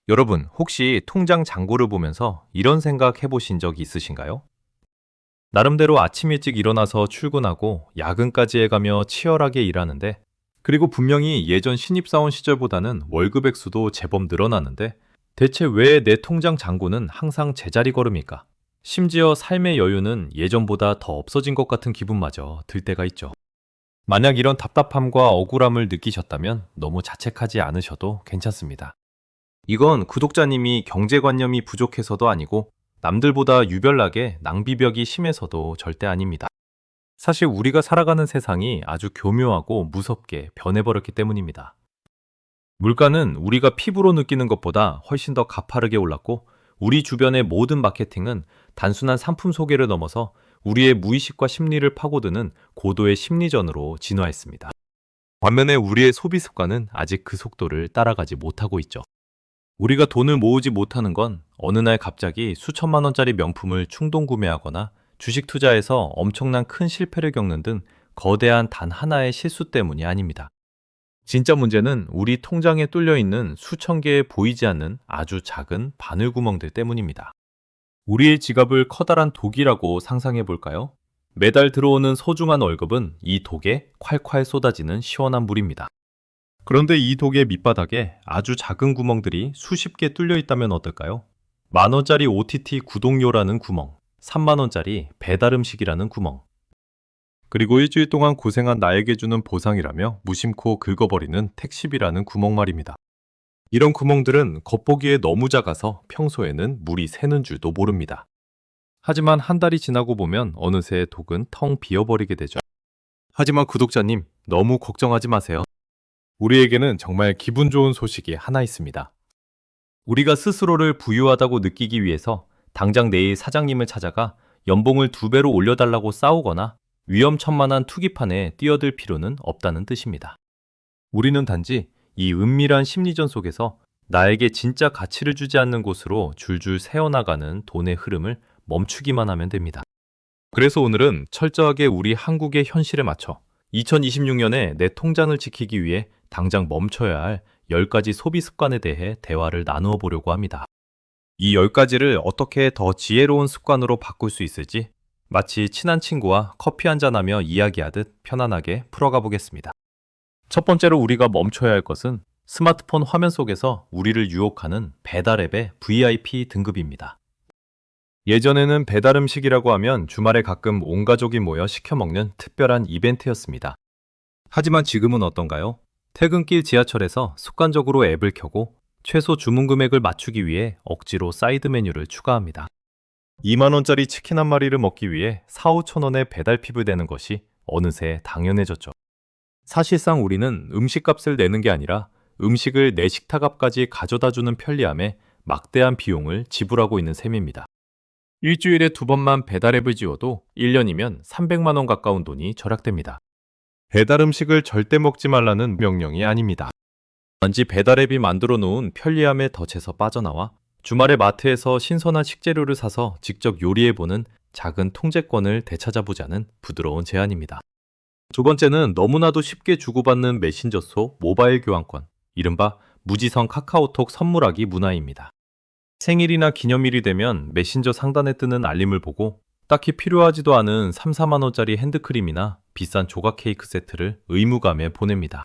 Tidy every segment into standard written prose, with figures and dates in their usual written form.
여러분, 혹시 통장 잔고를 보면서 이런 생각 해보신 적 있으신가요? 나름대로 아침 일찍 일어나서 출근하고 야근까지 해가며 치열하게 일하는데, 그리고 분명히 예전 신입사원 시절보다는 월급 액수도 제법 늘어나는데, 대체 왜 내 통장 잔고는 항상 제자리 걸음일까? 심지어 삶의 여유는 예전보다 더 없어진 것 같은 기분마저 들 때가 있죠. 만약 이런 답답함과 억울함을 느끼셨다면 너무 자책하지 않으셔도 괜찮습니다. 이건 구독자님이 경제관념이 부족해서도 아니고 남들보다 유별나게 낭비벽이 심해서도 절대 아닙니다. 사실 우리가 살아가는 세상이 아주 교묘하고 무섭게 변해버렸기 때문입니다. 물가는 우리가 피부로 느끼는 것보다 훨씬 더 가파르게 올랐고, 우리 주변의 모든 마케팅은 단순한 상품 소개를 넘어서 우리의 무의식과 심리를 파고드는 고도의 심리전으로 진화했습니다. 반면에 우리의 소비 습관은 아직 그 속도를 따라가지 못하고 있죠. 우리가 돈을 모으지 못하는 건 어느 날 갑자기 수천만 원짜리 명품을 충동 구매하거나 주식 투자에서 엄청난 큰 실패를 겪는 등 거대한 단 하나의 실수 때문이 아닙니다. 진짜 문제는 우리 통장에 뚫려 있는 수천 개의 보이지 않는 아주 작은 바늘구멍들 때문입니다. 우리의 지갑을 커다란 독이라고 상상해 볼까요? 매달 들어오는 소중한 월급은 이 독에 콸콸 쏟아지는 시원한 물입니다. 그런데 이 독의 밑바닥에 아주 작은 구멍들이 수십 개 뚫려 있다면 어떨까요? 10,000원짜리 OTT 구독료라는 구멍, 30,000원짜리 배달 음식이라는 구멍, 그리고 일주일 동안 고생한 나에게 주는 보상이라며 무심코 긁어버리는 택시비라는 구멍 말입니다. 이런 구멍들은 겉보기에 너무 작아서 평소에는 물이 새는 줄도 모릅니다. 하지만 한 달이 지나고 보면 어느새 독은 텅 비어버리게 되죠. 하지만 구독자님, 너무 걱정하지 마세요. 우리에게는 정말 기분 좋은 소식이 하나 있습니다. 우리가 스스로를 부유하다고 느끼기 위해서 당장 내일 사장님을 찾아가 연봉을 2배로 올려달라고 싸우거나 위험천만한 투기판에 뛰어들 필요는 없다는 뜻입니다. 우리는 단지 이 은밀한 심리전 속에서 나에게 진짜 가치를 주지 않는 곳으로 줄줄 새어나가는 돈의 흐름을 멈추기만 하면 됩니다. 그래서 오늘은 철저하게 우리 한국의 현실에 맞춰 2026년에 내 통장을 지키기 위해 당장 멈춰야 할 10가지 소비 습관에 대해 대화를 나누어 보려고 합니다. 이 10가지를 어떻게 더 지혜로운 습관으로 바꿀 수 있을지 마치 친한 친구와 커피 한잔하며 이야기하듯 편안하게 풀어가 보겠습니다. 첫 번째로 우리가 멈춰야 할 것은 스마트폰 화면 속에서 우리를 유혹하는 배달 앱의 VIP 등급입니다. 예전에는 배달 음식이라고 하면 주말에 가끔 온 가족이 모여 시켜 먹는 특별한 이벤트였습니다. 하지만 지금은 어떤가요? 퇴근길 지하철에서 습관적으로 앱을 켜고 최소 주문 금액을 맞추기 위해 억지로 사이드 메뉴를 추가합니다. 20,000원짜리 치킨 한 마리를 먹기 위해 4,000~5,000원의 배달팁을 대는 것이 어느새 당연해졌죠. 사실상 우리는 음식값을 내는 게 아니라 음식을 내 식탁 앞까지 가져다주는 편리함에 막대한 비용을 지불하고 있는 셈입니다. 일주일에 2번만 배달앱을 지워도 1년이면 300만 원 가까운 돈이 절약됩니다. 배달 음식을 절대 먹지 말라는 명령이 아닙니다. 단지 배달앱이 만들어 놓은 편리함에 덫에서 빠져나와 주말에 마트에서 신선한 식재료를 사서 직접 요리해보는 작은 통제권을 되찾아보자는 부드러운 제안입니다. 두 번째는 너무나도 쉽게 주고받는 메신저 속 모바일 교환권, 이른바 무지성 카카오톡 선물하기 문화입니다. 생일이나 기념일이 되면 메신저 상단에 뜨는 알림을 보고 딱히 필요하지도 않은 3~4만 원짜리 핸드크림이나 비싼 조각 케이크 세트를 의무감에 보냅니다.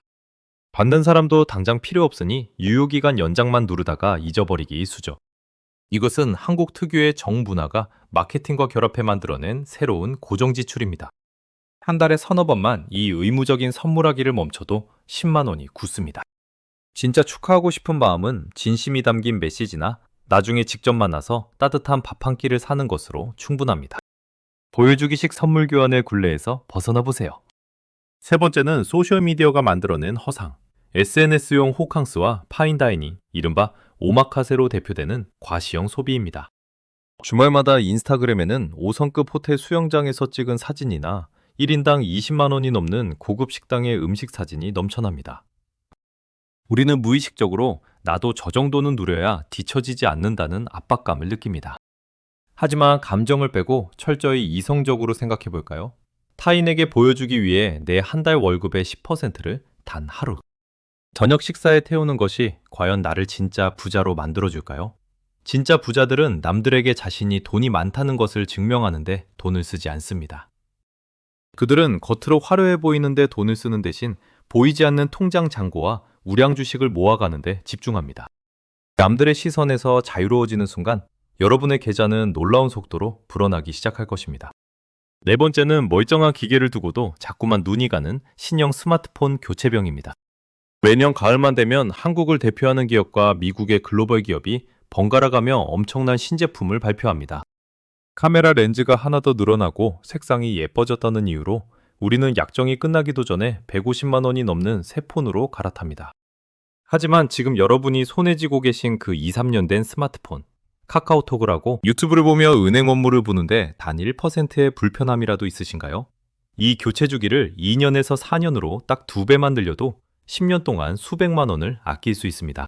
받는 사람도 당장 필요 없으니 유효기간 연장만 누르다가 잊어버리기 일쑤죠. 이것은 한국 특유의 정문화가 마케팅과 결합해 만들어낸 새로운 고정지출입니다. 한 달에 서너 번만 이 의무적인 선물하기를 멈춰도 10만 원이 굳습니다. 진짜 축하하고 싶은 마음은 진심이 담긴 메시지나 나중에 직접 만나서 따뜻한 밥 한 끼를 사는 것으로 충분합니다. 보여주기식 선물 교환의 굴레에서 벗어나 보세요. 세 번째는 소셜미디어가 만들어낸 허상, SNS용 호캉스와 파인다이닝, 이른바 오마카세로 대표되는 과시형 소비입니다. 주말마다 인스타그램에는 5성급 호텔 수영장에서 찍은 사진이나 1인당 20만 원이 넘는 고급 식당의 음식 사진이 넘쳐납니다. 우리는 무의식적으로 나도 저 정도는 누려야 뒤처지지 않는다는 압박감을 느낍니다. 하지만 감정을 빼고 철저히 이성적으로 생각해 볼까요? 타인에게 보여주기 위해 내 한 달 월급의 10%를 단 하루, 저녁 식사에 태우는 것이 과연 나를 진짜 부자로 만들어줄까요? 진짜 부자들은 남들에게 자신이 돈이 많다는 것을 증명하는데 돈을 쓰지 않습니다. 그들은 겉으로 화려해 보이는데 돈을 쓰는 대신 보이지 않는 통장 잔고와 우량 주식을 모아가는데 집중합니다. 남들의 시선에서 자유로워지는 순간 여러분의 계좌는 놀라운 속도로 불어나기 시작할 것입니다. 네 번째는 멀쩡한 기계를 두고도 자꾸만 눈이 가는 신형 스마트폰 교체병입니다. 매년 가을만 되면 한국을 대표하는 기업과 미국의 글로벌 기업이 번갈아가며 엄청난 신제품을 발표합니다. 카메라 렌즈가 하나 더 늘어나고 색상이 예뻐졌다는 이유로 우리는 약정이 끝나기도 전에 150만 원이 넘는 새 폰으로 갈아탑니다. 하지만 지금 여러분이 손에 쥐고 계신 그 2, 3년 된 스마트폰, 카카오톡을 하고 유튜브를 보며 은행 업무를 보는데 단 1%의 불편함이라도 있으신가요? 이 교체 주기를 2년에서 4년으로 딱 2배만 늘려도 10년 동안 수백만 원을 아낄 수 있습니다.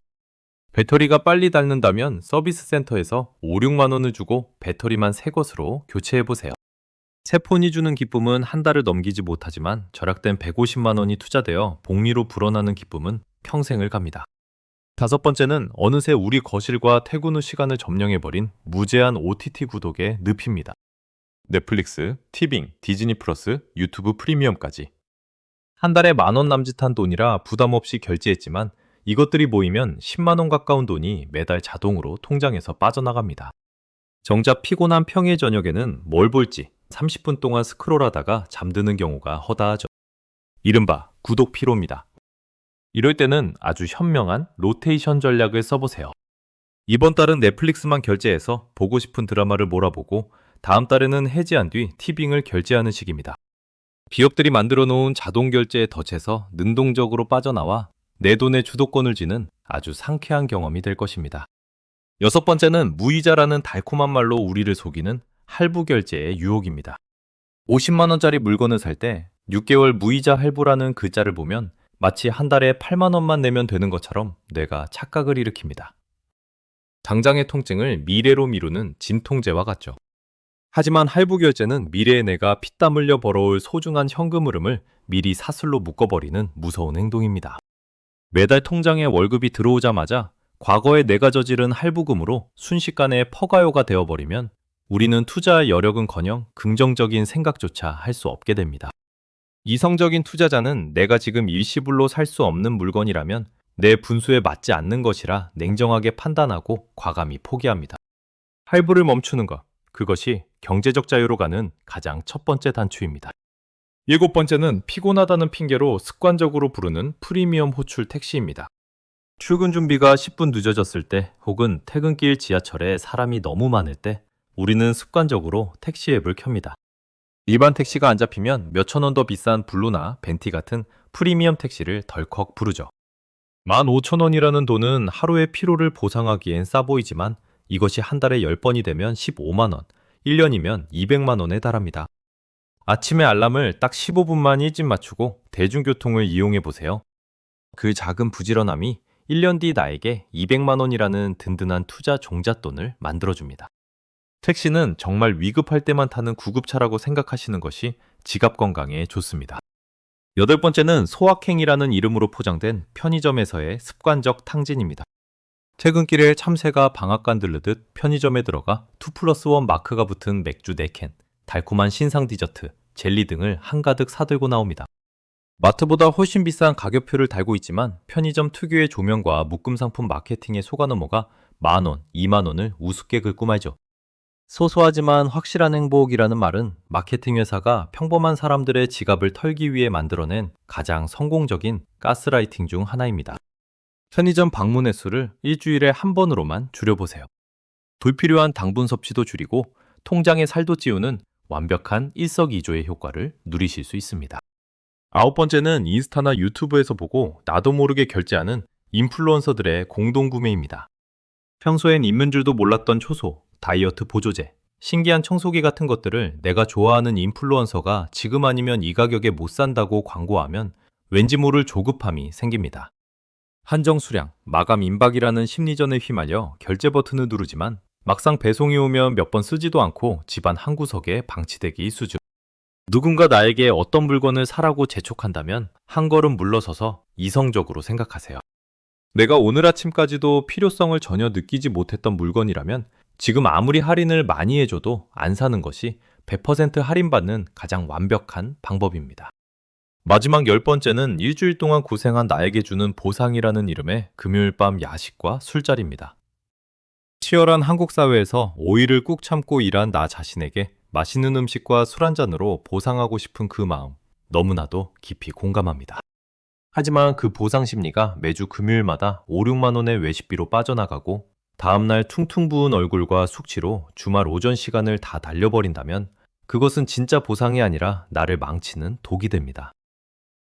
배터리가 빨리 닳는다면 서비스 센터에서 5, 6만 원을 주고 배터리만 새 것으로 교체해보세요. 새 폰이 주는 기쁨은 한 달을 넘기지 못하지만 절약된 150만 원이 투자되어 복리로 불어나는 기쁨은 평생을 갑니다. 다섯 번째는 어느새 우리 거실과 퇴근 후 시간을 점령해버린 무제한 OTT 구독의 늪입니다. 넷플릭스, 티빙, 디즈니 플러스, 유튜브 프리미엄까지. 한 달에 10,000원 남짓한 돈이라 부담 없이 결제했지만 이것들이 모이면 10만 원 가까운 돈이 매달 자동으로 통장에서 빠져나갑니다. 정작 피곤한 평일 저녁에는 뭘 볼지 30분 동안 스크롤하다가 잠드는 경우가 허다하죠. 이른바 구독 피로입니다. 이럴 때는 아주 현명한 로테이션 전략을 써보세요. 이번 달은 넷플릭스만 결제해서 보고 싶은 드라마를 몰아보고 다음 달에는 해지한 뒤 티빙을 결제하는 식입니다. 기업들이 만들어 놓은 자동 결제에 덫에서 능동적으로 빠져나와 내 돈의 주도권을 쥐는 아주 상쾌한 경험이 될 것입니다. 여섯 번째는 무이자라는 달콤한 말로 우리를 속이는 할부 결제의 유혹입니다. 50만 원짜리 물건을 살 때 6개월 무이자 할부라는 글자를 보면 마치 한 달에 8만 원만 내면 되는 것처럼 뇌가 착각을 일으킵니다. 당장의 통증을 미래로 미루는 진통제와 같죠. 하지만 할부 결제는 미래의 내가 피땀 흘려 벌어올 소중한 현금 흐름을 미리 사슬로 묶어버리는 무서운 행동입니다. 매달 통장에 월급이 들어오자마자 과거에 내가 저지른 할부금으로 순식간에 퍼가요가 되어버리면 우리는 투자할 여력은커녕 긍정적인 생각조차 할 수 없게 됩니다. 이성적인 투자자는 내가 지금 일시불로 살 수 없는 물건이라면 내 분수에 맞지 않는 것이라 냉정하게 판단하고 과감히 포기합니다. 할부를 멈추는 것, 그것이 경제적 자유로 가는 가장 첫 번째 단추입니다. 일곱 번째는 피곤하다는 핑계로 습관적으로 부르는 프리미엄 호출 택시입니다. 출근 준비가 10분 늦어졌을 때 혹은 퇴근길 지하철에 사람이 너무 많을 때 우리는 습관적으로 택시 앱을 켭니다. 일반 택시가 안 잡히면 몇천 원 더 비싼 블루나 벤티 같은 프리미엄 택시를 덜컥 부르죠. 15,000원이라는 돈은 하루의 피로를 보상하기엔 싸 보이지만 이것이 한 달에 10번이 되면 15만 원, 1년이면 200만 원에 달합니다. 아침에 알람을 딱 15분만 일찍 맞추고 대중교통을 이용해 보세요. 그 작은 부지런함이 1년 뒤 나에게 200만 원이라는 든든한 투자 종잣돈을 만들어줍니다. 택시는 정말 위급할 때만 타는 구급차라고 생각하시는 것이 지갑 건강에 좋습니다. 여덟 번째는 소확행이라는 이름으로 포장된 편의점에서의 습관적 탕진입니다. 퇴근길에 참새가 방앗간 들르듯 편의점에 들어가 2+1 마크가 붙은 맥주 4캔, 달콤한 신상 디저트, 젤리 등을 한가득 사들고 나옵니다. 마트보다 훨씬 비싼 가격표를 달고 있지만 편의점 특유의 조명과 묶음 상품 마케팅에 속아 넘어가 10,000원, 2만 원을 우습게 긁고 말죠. 소소하지만 확실한 행복이라는 말은 마케팅 회사가 평범한 사람들의 지갑을 털기 위해 만들어낸 가장 성공적인 가스라이팅 중 하나입니다. 편의점 방문 횟수를 일주일에 한 번으로만 줄여보세요. 불필요한 당분 섭취도 줄이고 통장의 살도 찌우는 완벽한 일석이조의 효과를 누리실 수 있습니다. 아홉 번째는 인스타나 유튜브에서 보고 나도 모르게 결제하는 인플루언서들의 공동구매입니다. 평소엔 있는 줄도 몰랐던 초소, 다이어트 보조제, 신기한 청소기 같은 것들을 내가 좋아하는 인플루언서가 지금 아니면 이 가격에 못 산다고 광고하면 왠지 모를 조급함이 생깁니다. 한정 수량, 마감 임박이라는 심리전에 휘말려 결제 버튼을 누르지만 막상 배송이 오면 몇 번 쓰지도 않고 집안 한 구석에 방치되기 일쑤죠. 누군가 나에게 어떤 물건을 사라고 재촉한다면 한 걸음 물러서서 이성적으로 생각하세요. 내가 오늘 아침까지도 필요성을 전혀 느끼지 못했던 물건이라면 지금 아무리 할인을 많이 해줘도 안 사는 것이 100% 할인받는 가장 완벽한 방법입니다. 마지막 10번째는 일주일 동안 고생한 나에게 주는 보상이라는 이름의 금요일 밤 야식과 술자리입니다. 치열한 한국 사회에서 5일을 꾹 참고 일한 나 자신에게 맛있는 음식과 술 한 잔으로 보상하고 싶은 그 마음, 너무나도 깊이 공감합니다. 하지만 그 보상 심리가 매주 금요일마다 5, 6만 원의 외식비로 빠져나가고 다음날 퉁퉁 부은 얼굴과 숙취로 주말 오전 시간을 다 날려버린다면 그것은 진짜 보상이 아니라 나를 망치는 독이 됩니다.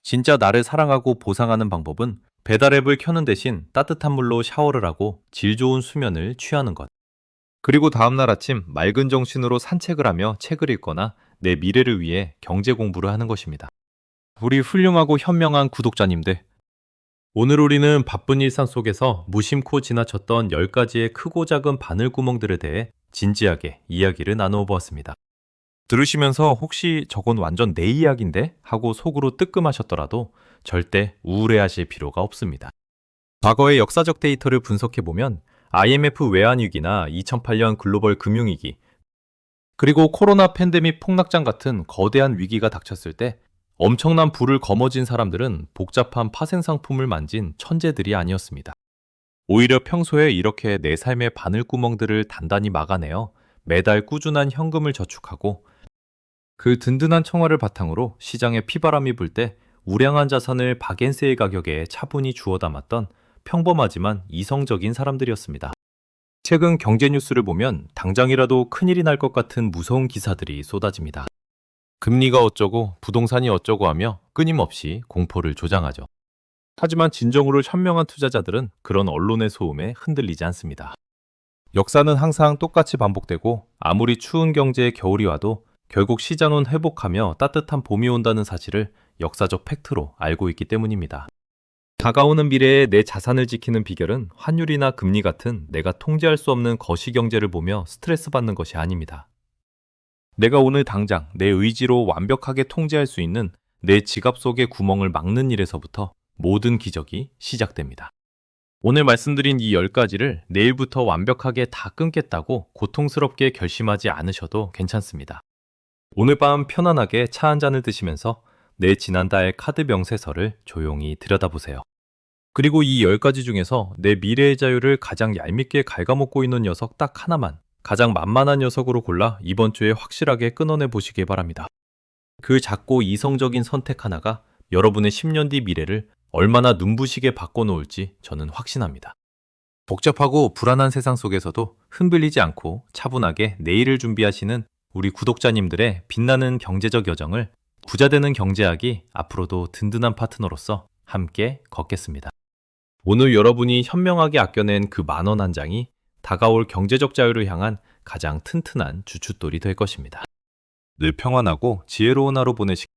진짜 나를 사랑하고 보상하는 방법은 배달앱을 켜는 대신 따뜻한 물로 샤워를 하고 질 좋은 수면을 취하는 것. 그리고 다음날 아침 맑은 정신으로 산책을 하며 책을 읽거나 내 미래를 위해 경제 공부를 하는 것입니다. 우리 훌륭하고 현명한 구독자님들, 오늘 우리는 바쁜 일상 속에서 무심코 지나쳤던 10가지의 크고 작은 바늘구멍들에 대해 진지하게 이야기를 나누어 보았습니다. 들으시면서 혹시 저건 완전 내 이야기인데? 하고 속으로 뜨끔하셨더라도 절대 우울해하실 필요가 없습니다. 과거의 역사적 데이터를 분석해보면 IMF 외환위기나 2008년 글로벌 금융위기, 그리고 코로나 팬데믹 폭락장 같은 거대한 위기가 닥쳤을 때 엄청난 부를 거머쥔 사람들은 복잡한 파생상품을 만진 천재들이 아니었습니다. 오히려 평소에 이렇게 내 삶의 바늘구멍들을 단단히 막아내어 매달 꾸준한 현금을 저축하고 그 든든한 청와를 바탕으로 시장에 피바람이 불 때 우량한 자산을 박앤세의 가격에 차분히 주워 담았던 평범하지만 이성적인 사람들이었습니다. 최근 경제 뉴스를 보면 당장이라도 큰일이 날 것 같은 무서운 기사들이 쏟아집니다. 금리가 어쩌고 부동산이 어쩌고 하며 끊임없이 공포를 조장하죠. 하지만 진정으로 현명한 투자자들은 그런 언론의 소음에 흔들리지 않습니다. 역사는 항상 똑같이 반복되고 아무리 추운 경제의 겨울이 와도 결국 시장은 회복하며 따뜻한 봄이 온다는 사실을 역사적 팩트로 알고 있기 때문입니다. 다가오는 미래에 내 자산을 지키는 비결은 환율이나 금리 같은 내가 통제할 수 없는 거시경제를 보며 스트레스 받는 것이 아닙니다. 내가 오늘 당장 내 의지로 완벽하게 통제할 수 있는 내 지갑 속의 구멍을 막는 일에서부터 모든 기적이 시작됩니다. 오늘 말씀드린 이 10가지를 내일부터 완벽하게 다 끊겠다고 고통스럽게 결심하지 않으셔도 괜찮습니다. 오늘 밤 편안하게 차 한 잔을 드시면서 내 지난달 카드 명세서를 조용히 들여다보세요. 그리고 이 10가지 중에서 내 미래의 자유를 가장 얄밉게 갉아먹고 있는 녀석 딱 하나만, 가장 만만한 녀석으로 골라 이번 주에 확실하게 끊어내 보시기 바랍니다. 그 작고 이성적인 선택 하나가 여러분의 10년 뒤 미래를 얼마나 눈부시게 바꿔놓을지 저는 확신합니다. 복잡하고 불안한 세상 속에서도 흔들리지 않고 차분하게 내일을 준비하시는 우리 구독자님들의 빛나는 경제적 여정을 부자되는 경제학이 앞으로도 든든한 파트너로서 함께 걷겠습니다. 오늘 여러분이 현명하게 아껴낸 그 10,000원 한 장이 다가올 경제적 자유를 향한 가장 튼튼한 주춧돌이 될 것입니다. 늘 평안하고 지혜로운 하루 보내시기